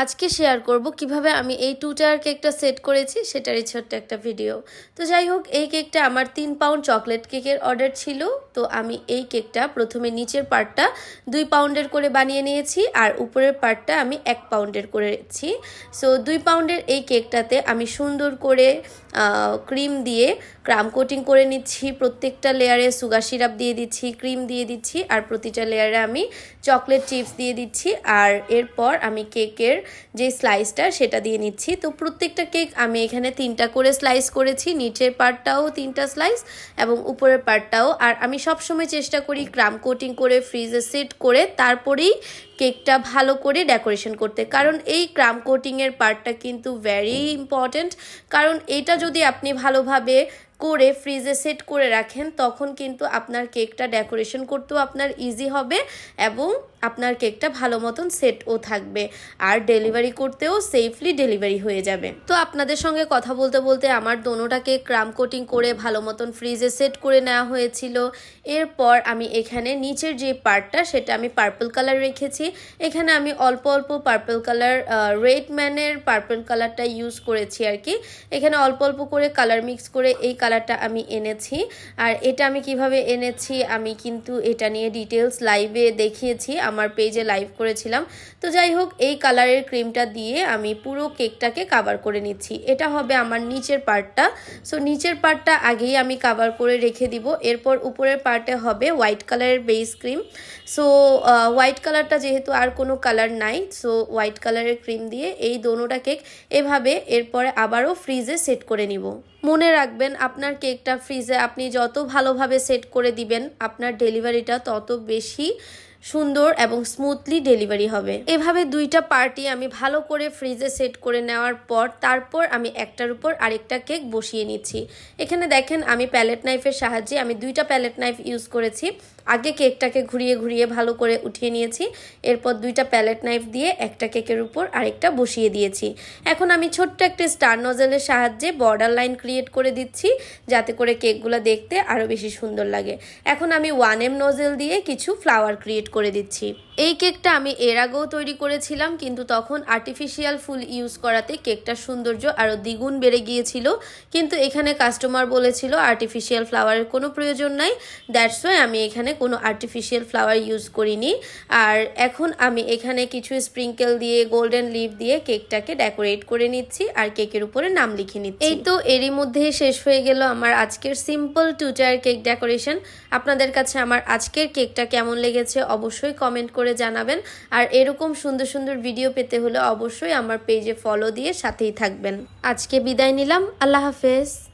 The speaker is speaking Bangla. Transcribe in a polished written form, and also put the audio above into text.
আজকে শেয়ার করব কিভাবে আমি এই 2 টায়ার কেকটা সেট করেছি সেটারই ছোট্ট একটা ভিডিও। তো যাই হোক, এই কেকটা আমার 3 পাউন্ড চকলেট কেকের অর্ডার ছিল। তো আমি এই কেকটা প্রথমে নিচের পার্টটা 2 পাউন্ডের করে বানিয়ে নিয়েছি আর উপরের পার্টটা আমি 1 পাউন্ডের করেছি। সো 2 পাউন্ডের এই কেকটাতে আমি সুন্দর করে ক্রিম দিয়ে ক্রাম কোটিং করে নিচ্ছি। প্রত্যেকটা লেয়ারে সুগার সিরাপ দিয়ে দিচ্ছি, ক্রিম দিয়ে দিচ্ছি আর প্রতিটা লেয়ারে আমি চকলেট চিপস দিয়ে দিচ্ছি। আর এরপর আমি কেকের যে স্লাইসটা সেটা দিয়ে নিচ্ছি। তো প্রত্যেকটা কেক আমি এখানে 3টা করে স্লাইস করেছি, নিচের পার্টটাও 3টা স্লাইস এবং উপরের পার্টটাও। আর আমি সবসময় চেষ্টা করি ক্রাম কোটিং করে ফ্রিজে সেট করে তারপরেই কেকটা ভালো করে ডেকোরেশন করতে, কারণ এই ক্রাম কোটিংয়ের পার্টটা কিন্তু ভেরি ইম্পর্ট্যান্ট। কারণ এটা যদি আপনি ভালোভাবে করে ফ্রিজে সেট করে রাখেন তখন কিন্তু আপনার কেকটা ডেকোরেশন করতেও আপনার ইজি হবে এবং আপনার কেকটা ভালো মতন সেটও থাকবে আর ডেলিভারি করতেও সেফলি ডেলিভারি হয়ে যাবে। তো আপনাদের সঙ্গে কথা বলতে বলতে আমার দোনোটাকে ক্রাম কোটিং করে ভালো মতন ফ্রিজে সেট করে নেওয়া হয়েছিল। এরপর আমি এখানে নিচের যে পার্টটা সেটা আমি পার্পল কালার রেখেছি। এখানে আমি অল্প অল্প পার্পল কালার, রেড ম্যানের পার্পল কালারটা ইউজ করেছি আর কি। এখানে অল্প অল্প করে কালার মিক্স করে এই কালারটা আমি এনেছি। আর এটা আমি কিভাবে এনেছি আমি কিন্তু এটা নিয়ে ডিটেলস লাইভে দেখিয়েছি, আমার পেজে লাইভ করেছিলাম। তো যাই হোক, এই কালারের ক্রিমটা দিয়ে আমি পুরো কেকটাকে কাভার করে নিচ্ছি। এটা হবে আমার নিচের পার্টটা। সো নিচের পার্টটা আগেই আমি কাভার করে রেখে দিব। এরপর উপরের পার্টে হবে হোয়াইট কালারের বেস ক্রিম। সো হোয়াইট কালারটা যেহেতু আর কোনো কালার নাই, সো হোয়াইট কালারের ক্রিম দিয়ে এই দোনোটা কেক এভাবে এরপরে আবারও ফ্রিজে সেট করে নিব। মনে রাখবেন, আপনার কেকটা ফ্রিজে আপনি যত ভালোভাবে সেট করে দিবেন আপনার ডেলিভারিটা তত বেশি সুন্দর এবং স্মুথলি ডেলিভারি হবে। এভাবে 2টা পার্টি আমি ভালো করে ফ্রিজে সেট করে নেওয়ার পর তারপর আমি একটার উপর আরেকটা কেক বসিয়ে নিচ্ছি। এখানে দেখেন আমি প্যালেট নাইফের সাহায্যে আমি 2টা প্যালেট নাইফ ইউজ করেছি। আগে কেকটাকে ঘুরিয়ে ঘুরিয়ে ভালো করে উঠিয়ে নিয়েছি। এরপর 2টা প্যালেট নাইফ দিয়ে একটা কেকের উপর আরেকটা বসিয়ে দিয়েছি। এখন আমি ছোট্ট একটা স্টার নজেলের সাহায্যে বর্ডার লাইন ক্রিয়েট করে দিচ্ছি যাতে করে কেকগুলো দেখতে আরও বেশি সুন্দর লাগে। এখন আমি 1M নজেল দিয়ে কিছু ফ্লাওয়ার ক্রিয়েট করে দিচ্ছি। এই কেকটা আমি এর আগেও তৈরি করেছিলাম, কিন্তু তখন আর্টিফিশিয়াল ফুল ইউজ করাতে কেকটার সৌন্দর্য আরও দ্বিগুণ বেড়ে গিয়েছিল। কিন্তু এখানে কাস্টমার বলেছিল আর্টিফিশিয়াল ফ্লাওয়ারের কোনো প্রয়োজন নাই, দ্যাটস ওয়াই আমি এখানে কোনো আর্টিফিশিয়াল ফ্লাওয়ার ইউজ করিনি। আর এখন আমি এখানে কিছু স্প্রিঙ্কেল দিয়ে গোল্ডেন লিভ দিয়ে কেকটাকে ডেকোরেট করে নিচ্ছি আর কেকের উপরে নাম লিখে নিচ্ছি। এই তো এরই মধ্যেই শেষ হয়ে গেল আমার আজকের সিম্পল 2 টায়ার কেক ডেকোরেশন। আপনাদের কাছে আমার আজকের কেকটা কেমন লেগেছে অবশ্যই কমেন্ট করে জানাবেন। আর এরকম সুন্দর সুন্দর ভিডিও পেতে হলে অবশ্যই আমার পেজে ফলো দিয়ে সাথেই থাকবেন। আজকে বিদায় নিলাম, আল্লাহ হাফেজ।